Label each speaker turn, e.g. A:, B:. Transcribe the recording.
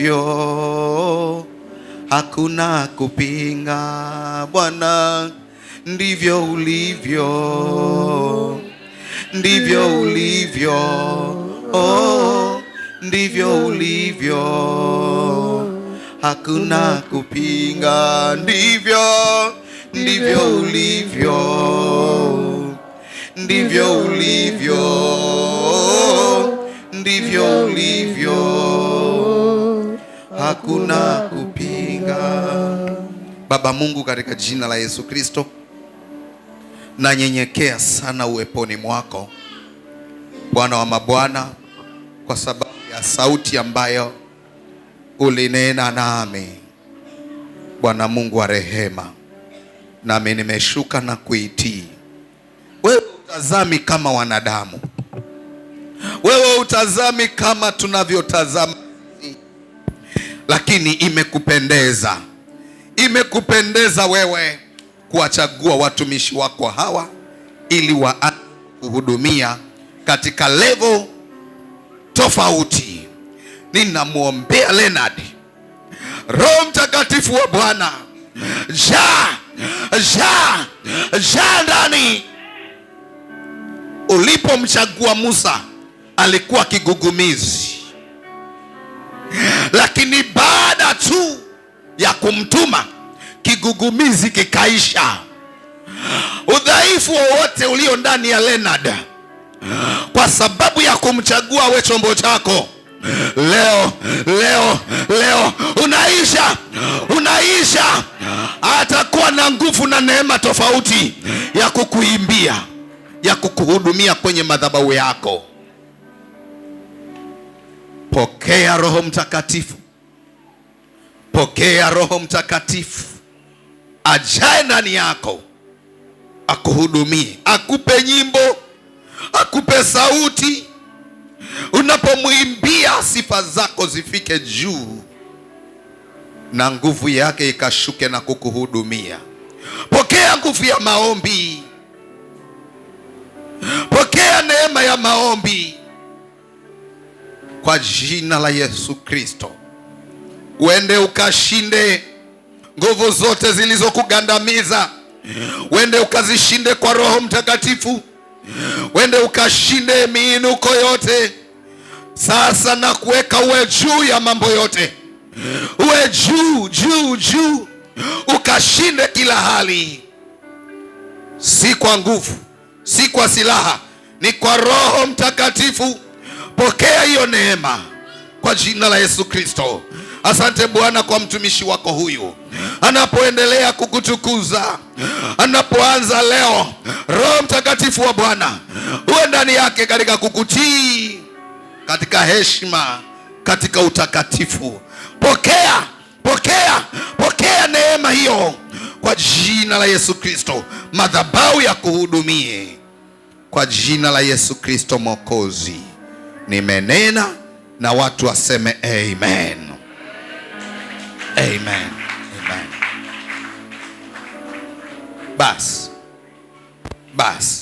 A: ulivyo, hakuna kupinga. Bwana, ndivyo ulivyo, ndivyo ulivyo, oh, ndivyo ulivyo, hakuna kupinga. Ndivyo, ndivyo ulivyo, ndivyo ulivyo, ndivyo ulivyo, hakuna kupinga. Baba Mungu, katika jina la Yesu Kristo, nanyenyekea sana uweponi mwako, Bwana wa mabwana, kwa sababu ya sauti ambayo ulinena nami, Bwana Mungu wa rehema, nami nimeshuka na kuitii. Wewe utazami kama wanadamu, wewe utazami kama tunavyotazama, lakini imekupendeza wewe kuwachagua watumishi wako hawa ili kuhudumia katika level tofauti. Ninamwombea Leonard, Roho Mtakatifu wa Bwana, jaa ndani. Ulipomchagua Musa alikuwa kigugumizi, lakini baada tu ya kumtuma kigugumizi kikaisha. Udhaifu wowote ulio ndani ya Leonard, kwa sababu ya kumchagua we chombo chako, leo unaisha. Atakuwa na nguvu na neema tofauti ya kukuimbia, ya kukuhudumia kwenye madhabahu yako. Pokea Roho Mtakatifu, pokea Roho Mtakatifu ajae ndani yako, akuhudumie, akupe nyimbo, akupe sauti. Unapomwimbia, sifa zako zifike juu na nguvu yake ikashuke na kukuhudumia. Pokea nguvu ya maombi, pokea neema ya maombi kwa jina la Yesu Kristo. Uende ukashinde nguvu zote zilizokugandamiza, uende ukazishinde kwa Roho Mtakatifu, uende ukashinde miinuko yote. Sasa na kuweka uwe juu ya mambo yote, uwe juu, ukashinde kila hali, si kwa nguvu, si kwa silaha, ni kwa Roho Mtakatifu. Pokea hiyo neema kwa jina la Yesu Kristo. Asante Bwana kwa mtumishi wako huyu, anapoendelea kukutukuza, anapoanza leo, Roho Mtakatifu wa Bwana uwe ndani yake katika kukutii, katika heshima, katika utakatifu. Pokea neema hiyo kwa jina la Yesu Kristo. Madhabahu ya kuhudumie kwa jina la Yesu Kristo Mwokozi. Nimenena na watu waseme amen. Amen. Amen. Bas.